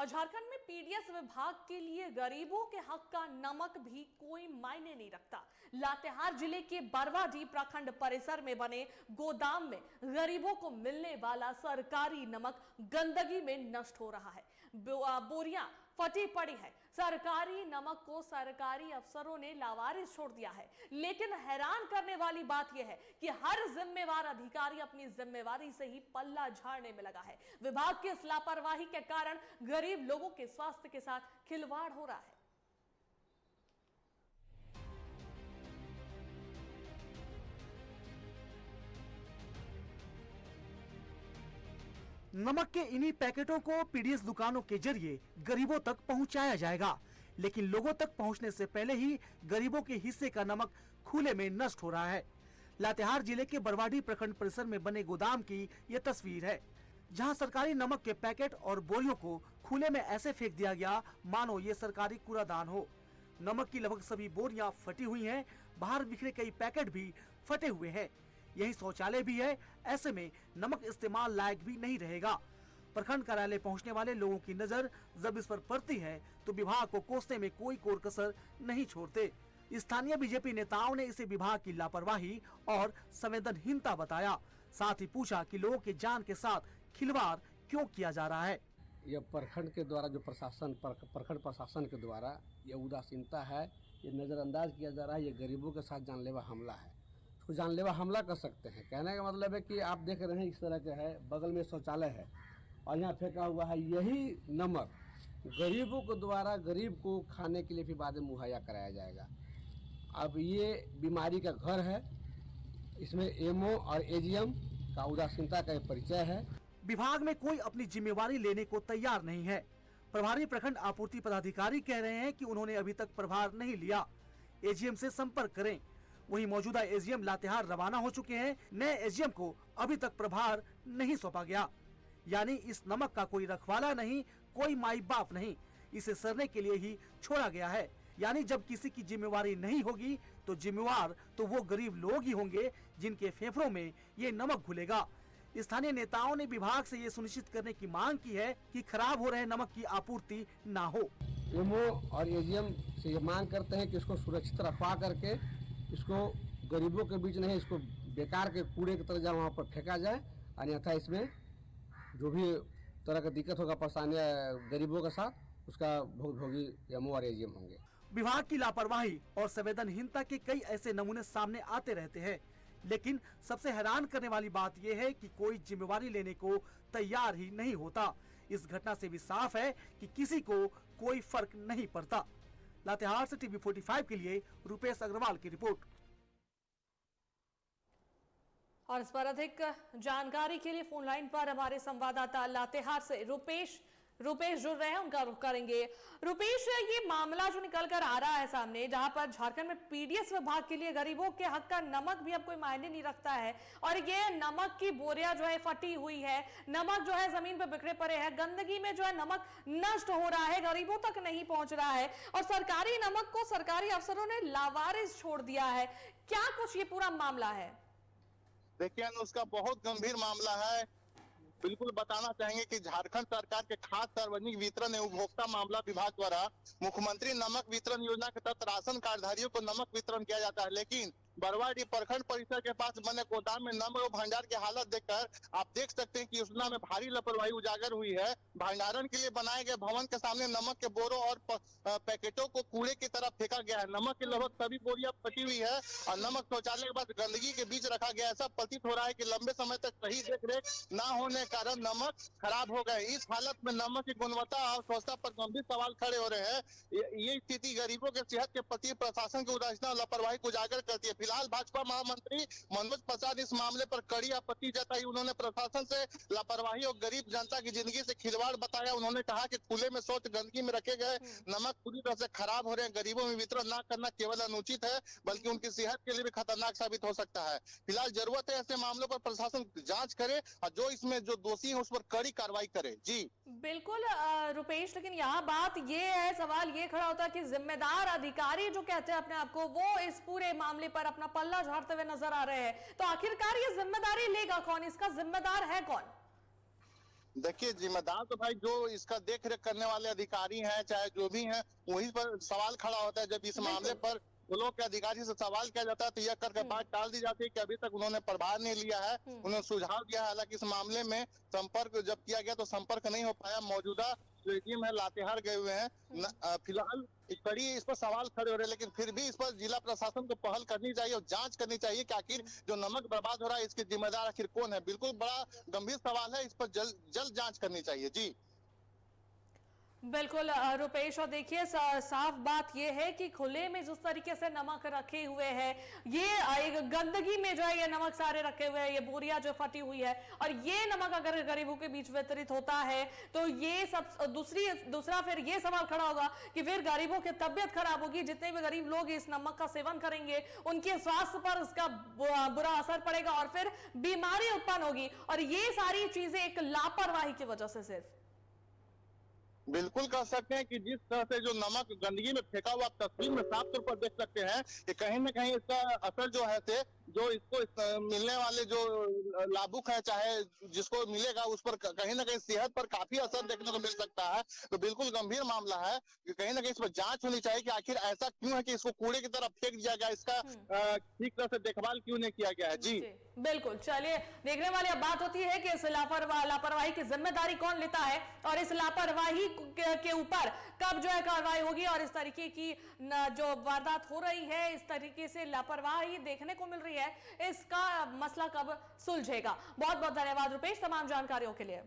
और झारखंड में पीडीएस विभाग के लिए गरीबों के हक का नमक भी कोई मायने नहीं रखता। लातेहार जिले के बरवाडीह प्रखंड परिसर में बने गोदाम में गरीबों को मिलने वाला सरकारी नमक गंदगी में नष्ट हो रहा है। बोरियां फटी पड़ी है। सरकारी नमक को सरकारी अफसरों ने लावारिस छोड़ दिया है। लेकिन हैरान करने वाली बात यह है कि हर जिम्मेवार अधिकारी अपनी जिम्मेवारी से ही पल्ला झाड़ने में लगा है। विभाग की इस लापरवाही के कारण गरीब लोगों के स्वास्थ्य के साथ खिलवाड़ हो रहा है। नमक के इन्हीं पैकेटों को पीडीएस दुकानों के जरिए गरीबों तक पहुंचाया जाएगा, लेकिन लोगों तक पहुंचने से पहले ही गरीबों के हिस्से का नमक खुले में नष्ट हो रहा है। लातेहार जिले के बरवाडीह प्रखंड परिसर में बने गोदाम की ये तस्वीर है, जहां सरकारी नमक के पैकेट और बोरियों को खुले में ऐसे फेंक दिया गया मानो ये सरकारी कूड़ादान हो। नमक की लगभग सभी बोरियां फटी हुई हैं, बाहर बिखरे कई पैकेट भी फटे हुए हैं। यही शौचालय भी है, ऐसे में नमक इस्तेमाल लायक भी नहीं रहेगा। प्रखंड कार्यालय पहुंचने वाले लोगों की नजर जब इस पर पड़ती है तो विभाग को कोसने में कोई कोर कसर नहीं छोड़ते। स्थानीय बीजेपी नेताओं ने इसे विभाग की लापरवाही और संवेदनहीनता बताया। साथ ही पूछा कि लोगों की जान के साथ खिलवाड़ क्यों किया जा रहा है। यह प्रखंड के द्वारा जो प्रखंड प्रशासन के द्वारा यह उदासीनता है, ये नज़रअंदाज किया जा रहा है। ये गरीबों के साथ जानलेवा हमला है। उसको जानलेवा हमला कर सकते हैं। कहने का मतलब है कि आप देख रहे हैं इस तरह के है, बगल में शौचालय है और यहाँ फेंका हुआ है। यही नमक गरीबों के द्वारा गरीब को खाने के लिए भी बाद में मुहैया कराया जाएगा। अब ये बीमारी का घर है, इसमें एमओ और एजीएम का उदासीनता का परिचय है। विभाग में कोई अपनी जिम्मेवारी लेने को तैयार नहीं है। प्रभारी प्रखंड आपूर्ति पदाधिकारी कह रहे हैं कि उन्होंने अभी तक प्रभार नहीं लिया, एजीएम से संपर्क करें। वहीं मौजूदा एजीएम लातेहार रवाना हो चुके हैं। नए एजीएम को अभी तक प्रभार नहीं सौंपा गया, यानी इस नमक का कोई रखवाला नहीं, कोई माई बाप नहीं, इसे सड़ने के लिए ही छोड़ा गया है। यानी जब किसी की जिम्मेवारी नहीं होगी तो जिम्मेवार तो वो गरीब लोग ही होंगे जिनके फेफड़ों में ये नमक घुलेगा। स्थानीय नेताओं ने विभाग से ये सुनिश्चित करने की मांग की है कि खराब हो रहे नमक की आपूर्ति ना हो। एमओ और एजीएम से ये मांग करते हैं कि इसको सुरक्षित रखवा करके इसको गरीबों के बीच नहीं, इसको बेकार के कूड़े की तरह जहाँ वहाँ पर फेंका जाए, अन्यथा इसमें जो भी तरह का दिक्कत होगा परेशानी गरीबों के साथ उसका भोगी एमओ और एजीएम होंगे। विभाग की लापरवाही और संवेदनहीनता के कई ऐसे नमूने सामने आते रहते हैं, लेकिन सबसे हैरान करने वाली बात यह है कि कोई जिम्मेवारी लेने को तैयार ही नहीं होता। इस घटना से भी साफ है कि किसी को कोई फर्क नहीं पड़ता। लातेहार से टीवी 45 के लिए रुपेश अग्रवाल की रिपोर्ट। और इस पर अधिक जानकारी के लिए फोन लाइन पर हमारे संवाददाता लातेहार से रुपेश जुड़ रहे हैं, उनका रुख करेंगे। रुपेश, ये मामला जो निकल कर आ रहा है सामने, जहां पर झारखंड में पीडीएस विभाग के लिए गरीबों के हक का नमक भी अब कोई मायने नहीं रखता है, और ये नमक की बोरियां जो है फटी हुई है, नमक जो है जमीन पर बिखरे पड़े हैं, गंदगी में जो है नमक नष्ट हो रहा है, गरीबों तक नहीं पहुंच रहा है, और सरकारी नमक को सरकारी अफसरों ने लावारिस छोड़ दिया है। क्या कुछ ये पूरा मामला है? देखिए, उसका बहुत गंभीर मामला है। बिल्कुल बताना चाहेंगे कि झारखंड सरकार के खाद्य सार्वजनिक वितरण एवं उपभोक्ता मामला विभाग द्वारा मुख्यमंत्री नमक वितरण योजना के तहत राशन कार्डधारियों को नमक वितरण किया जाता है, लेकिन बरवाडीह प्रखंड परिसर के पास बने गोदाम में नमक भंडार की हालत देखकर आप देख सकते हैं कि उस में भारी लापरवाही उजागर हुई है। भंडारण के लिए बनाए गए भवन के सामने नमक के बोरों और पैकेटों को कूड़े की तरफ फेंका गया है। नमक की लगभग सभी बोरियां फटी हुई है और नमक शौचालय के बाद गंदगी के बीच रखा गया। ऐसा प्रतीत हो रहा है कि लंबे समय तक सही देख रेख न होने के कारण नमक खराब हो गए। इस हालत में नमक की गुणवत्ता और स्वच्छता पर गंभीर सवाल खड़े हो रहे हैं। ये स्थिति गरीबों के सेहत के प्रति प्रशासन की उदासीनता और लापरवाही को उजागर करती है। फिलहाल भाजपा महामंत्री मनोज प्रसाद इस मामले पर कड़ी आपत्ति जताई। उन्होंने प्रशासन से लापरवाही और गरीब जनता की जिंदगी से खिलवाड़ बताया। उन्होंने कहा कि खुले में शौच गंदगी में रखे गए नमक पूरी तरह से खराब हो रहे हैं। गरीबों में वितरण न करना केवल अनुचित है, बल्कि उनकी सेहत के लिए भी खतरनाक साबित हो सकता है। फिलहाल जरूरत है ऐसे मामलों पर प्रशासन जांच करे और जो इसमें जो दोषी है उस पर कड़ी कार्रवाई करे। जी बिल्कुल रुपेश, लेकिन यहाँ बात ये है, सवाल ये खड़ा होता है कि जिम्मेदार अधिकारी जो कहते हैं अपने आप को, वो इस पूरे मामले पर अपना पल्ला झाड़ते हुए नजर आ रहे हैं। तो आखिरकार ये जिम्मेदारी लेगा कौन? इसका जिम्मेदार है कौन? देखिए, जिम्मेदार तो भाई जो इसका देख रेख करने वाले अधिकारी हैं, चाहे जो भी हैं, वहीं पर सवाल खड़ा होता है। जब इस मामले पर ब्लॉक के अधिकारी से सवाल किया जाता है तो यह करके बात टाल दी जाती है कि अभी तक उन्होंने प्रभार नहीं लिया है। उन्होंने सुझाव दिया है, हालांकि इस मामले में संपर्क जब किया गया तो संपर्क नहीं हो पाया। मौजूदा जो एडीएम है लातेहार गए हुए हैं। फिलहाल कड़ी इस पर सवाल खड़े हो रहे हैं, लेकिन फिर भी इस पर जिला प्रशासन को पहल करनी चाहिए और जांच करनी चाहिए कि आखिर जो नमक बर्बाद हो रहा है इसके जिम्मेदार आखिर कौन है। बिल्कुल बड़ा गंभीर सवाल है, इस पर जल्द जांच करनी चाहिए। जी बिल्कुल रुपेश, और देखिए साफ बात यह है कि खुले में जिस तरीके से नमक रखे हुए हैं, ये एक गंदगी में जो है ये नमक सारे रखे हुए हैं, ये बोरिया जो फटी हुई है, और ये नमक अगर गरीबों के बीच वितरित होता है तो ये सब दूसरा फिर ये सवाल खड़ा होगा कि फिर गरीबों की तबियत खराब होगी। जितने भी गरीब लोग इस नमक का सेवन करेंगे उनके स्वास्थ्य पर इसका बुरा असर पड़ेगा और फिर बीमारी उत्पन्न होगी, और ये सारी चीजें एक लापरवाही की वजह से सिर्फ बिल्कुल कह सकते हैं कि जिस तरह से जो नमक गंदगी में फेंका हुआ आप तस्वीर में साफ तौर पर देख सकते हैं कि कहीं ना कहीं इसका असर जो है से जो इसको मिलने वाले जो लाभुक है, चाहे जिसको मिलेगा उस पर कहीं ना कहीं सेहत पर काफी असर देखने को मिल सकता है। तो बिल्कुल गंभीर मामला है कि कहीं ना कहीं इस पर जांच होनी चाहिए कि आखिर ऐसा क्यों है कि इसको कूड़े की तरफ फेंक दिया गया, इसका ठीक तरह से देखभाल क्यों नहीं किया गया है। जी बिल्कुल, चलिए देखने वाली अब बात होती है कि इस लापरवाही की जिम्मेदारी कौन लेता है और इस लापरवाही के ऊपर कब जो है कार्रवाई होगी, और इस तरीके की जो वारदात हो रही है, इस तरीके से लापरवाही देखने को मिल रही है, इसका मसला कब सुलझेगा। बहुत बहुत धन्यवाद रुपेश तमाम जानकारियों के लिए।